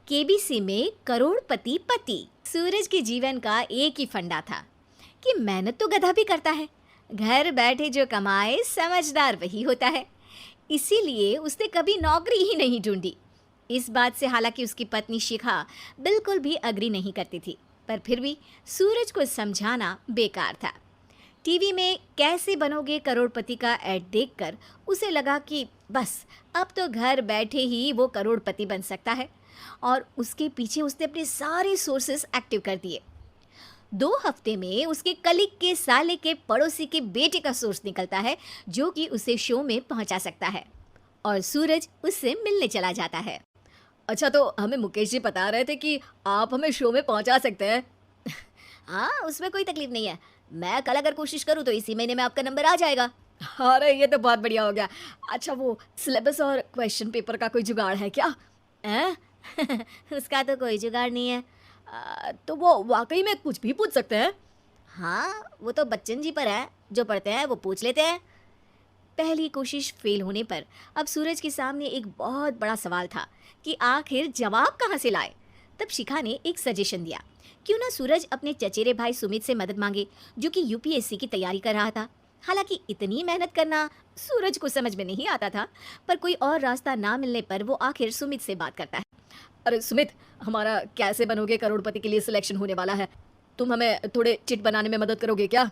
KBC में करोड़पति पति। सूरज के जीवन का एक ही फंडा था कि मेहनत तो गधा भी करता है, घर बैठे जो कमाए समझदार वही होता है। इसीलिए उसने कभी नौकरी ही नहीं ढूंढी। इस बात से हालांकि उसकी पत्नी शिखा बिल्कुल भी अग्री नहीं करती थी, पर फिर भी सूरज को समझाना बेकार था। टीवी में कैसे बनोगे करोड़पति का ऐड देखकर उसे लगा कि बस अब तो घर बैठे ही वो करोड़पति बन सकता है, और उसके पीछे उसने अपने सारे सोर्सेस एक्टिव कर दिए। 2 हफ्ते में उसके कलीग के साले के पड़ोसी के बेटे का सोर्स निकलता है जो कि उसे शो में पहुंचा सकता है, और सूरज उससे मिलने चला जाता है। अच्छा, तो हमें मुकेश जी बता रहे थे कि आप हमें शो में पहुंचा सकते हैं। हाँ, उसमें कोई तकलीफ नहीं है। मैं कल अगर कोशिश करूँ तो इसी महीने में आपका नंबर आ जाएगा। अरे ये तो बहुत बढ़िया हो गया। अच्छा, वो सिलेबस और क्वेश्चन पेपर का कोई जुगाड़ है क्या? हैं? उसका तो कोई जुगाड़ नहीं है। तो वो वाकई में कुछ भी पूछ सकते हैं? हाँ, वो तो बच्चन जी पर है, जो पढ़ते हैं वो पूछ लेते हैं। पहली कोशिश फेल होने पर अब सूरज के सामने एक बहुत बड़ा सवाल था कि आखिर जवाब कहाँ से लाए। तब शिखा ने एक सजेशन दिया, क्यों ना सूरज अपने चचेरे भाई सुमित से मदद मांगे, जो कि यूपीएससी की तैयारी कर रहा था। हालांकि इतनी मेहनत करना सूरज को समझ में नहीं आता था, पर कोई और रास्ता ना मिलने पर वो आखिर सुमित से बात करता है। अरे सुमित, हमारा कैसे बनोगे करोड़पति के लिए सिलेक्शन होने वाला है। तुम हमें थोड़े चिट बनाने में मदद करोगे क्या?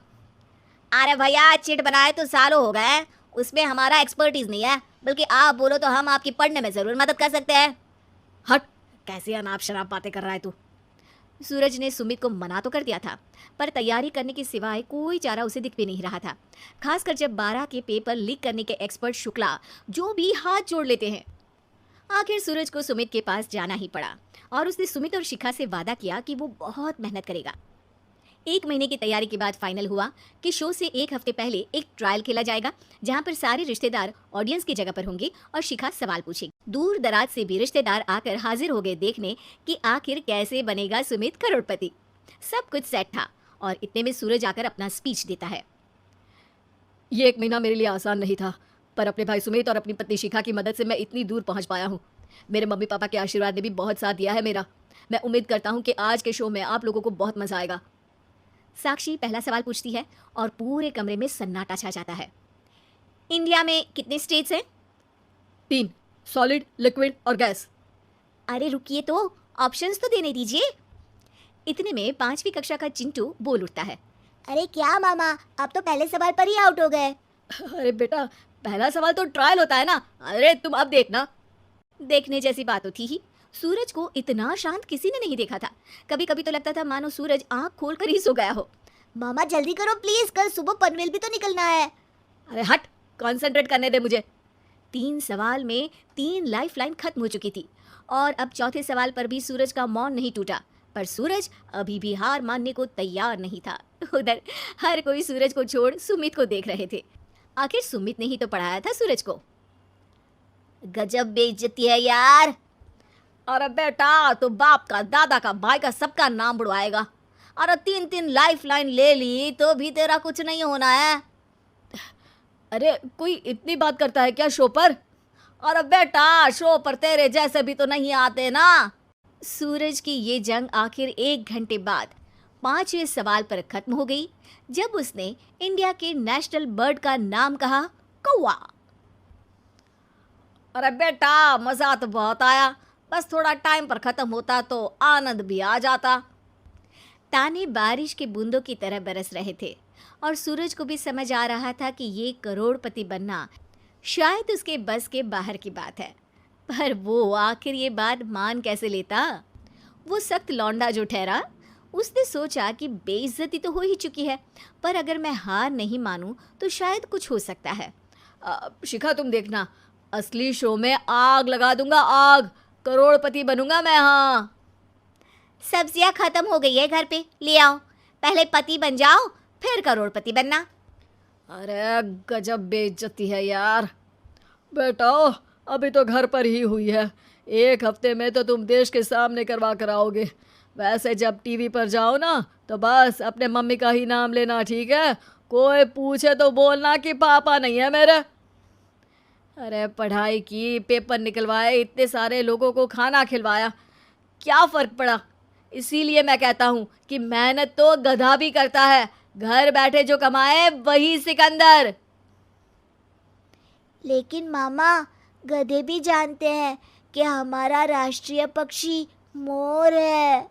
अरे भैया, चिट बनाए तो सालों हो गए, उसमें हमारा एक्सपर्टीज नहीं है, बल्कि आप बोलो तो हम आपकी पढ़ने में जरूर मदद कर सकते हैं। हट, कैसी अनाप शराब बातें कर रहा है तू। सूरज ने सुमित को मना तो कर दिया था, पर तैयारी करने के सिवाय कोई चारा उसे दिख भी नहीं रहा था, खासकर जब 12 के पेपर लीक करने के एक्सपर्ट शुक्ला जो भी हाथ जोड़ लेते हैं। आखिर सूरज को सुमित के पास जाना ही पड़ा, और उसने सुमित और शिखा से वादा किया कि वो बहुत मेहनत करेगा। 1 महीने की तैयारी के बाद फाइनल हुआ कि शो से 1 हफ्ते पहले एक ट्रायल खेला जाएगा, जहां पर सारे रिश्तेदार ऑडियंस की जगह पर होंगे और शिखा सवाल पूछेगी। दूर दराज से भी रिश्तेदार आकर हाजिर हो गए देखने कि आखिर कैसे बनेगा सुमित करोड़पति। सब कुछ सेट था, और इतने में सूरज आकर अपना स्पीच देता है। ये 1 महीना मेरे लिए आसान नहीं था, पर अपने भाई सुमित और अपनी पत्नी शिखा की मदद से मैं इतनी दूर पहुंच पाया हूँ। मेरे मम्मी पापा के आशीर्वाद ने भी बहुत साथ दिया है मेरा। मैं उम्मीद करता हूँ कि आज के शो में आप लोगों को बहुत मजा आएगा। साक्षी पहला सवाल पूछती है और पूरे कमरे में सन्नाटा छा जाता है। इंडिया में कितने स्टेट्स हैं? 3, सॉलिड, लिक्विड और गैस। अरे रुकिए, तो ऑप्शंस तो देने दीजिए। इतने में 5वीं कक्षा का चिंटू बोल उठता है। अरे क्या मामा, आप तो पहले सवाल पर ही आउट हो गए। अरे बेटा, पहला सवाल तो ट्रायल होता है ना। अरे तुम अब देखना। देखने जैसी बात तो थी ही। सूरज को इतना शांत किसी ने नहीं देखा था। कभी कभी तो लगता था मानो सूरज आंख खोलकर ही सो गया हो। मामा जल्दी करो प्लीज, कल सुबह पनवेल भी तो निकलना है। अरे हट, कंसंट्रेट करने दे मुझे। 3 सवाल में 3 लाइफलाइन खत्म हो चुकी थी, और अब चौथे सवाल पर भी सूरज का मौन नहीं टूटा, पर सूरज अभी भी हार मानने को तैयार नहीं था। उधर हर कोई सूरज को छोड़ सुमित को देख रहे थे। आखिर सुमित ने ही तो पढ़ाया था सूरज को। गजब बेइज्जती है यार। अरे बेटा, तो बाप का, दादा का, भाई का, सबका नाम बुड़वाएगा। अरे 3 लाइफलाइन ले ली तो भी तेरा कुछ नहीं होना है। अरे कोई इतनी बात करता है क्या शो पर? अरे बेटा, शो पर तेरे जैसे भी तो नहीं आते ना। सूरज की ये जंग आखिर 1 घंटे बाद 5वें सवाल पर खत्म हो गई, जब उसने इंडिया के नेशनल बर्ड का नाम कहा, कौवा। अरे बेटा, मजा तो बहुत आया, बस थोड़ा टाइम पर खत्म होता तो आनंद भी आ जाता। ताने बारिश के बूंदों की तरह बरस रहे थे, और सूरज को भी समझ आ रहा था कि ये करोड़पति बनना शायद उसके बस के बाहर की बात है। पर वो आखिर ये बात मान कैसे लेता? वो सख्त लौंडा जो ठहरा, उसने सोचा कि बेइज्जती तो हो ही चुकी है, पर अगर मैं हार नहीं मानूं तो शायद कुछ हो सकता है। शिखा तुम देखना, असली शो में आग लगा दूंगा, आग। करोड़पति बनूंगा मैं। हाँ, सब्जियां खत्म हो गई है घर पे, ले आओ। पहले पति बन जाओ, फिर करोड़पति बनना। अरे गजब बेइज्जती है यार। बेटा, अभी तो घर पर ही हुई है, 1 हफ्ते में तो तुम देश के सामने करवा कर आओगे। वैसे जब टीवी पर जाओ ना, तो बस अपने मम्मी का ही नाम लेना, ठीक है? कोई पूछे तो बोलना कि पापा नहीं है मेरे। अरे पढ़ाई की, पेपर निकलवाए, इतने सारे लोगों को खाना खिलवाया, क्या फर्क पड़ा। इसीलिए मैं कहता हूँ कि मेहनत तो गधा भी करता है, घर बैठे जो कमाए वही सिकंदर। लेकिन मामा, गधे भी जानते हैं कि हमारा राष्ट्रीय पक्षी मोर है।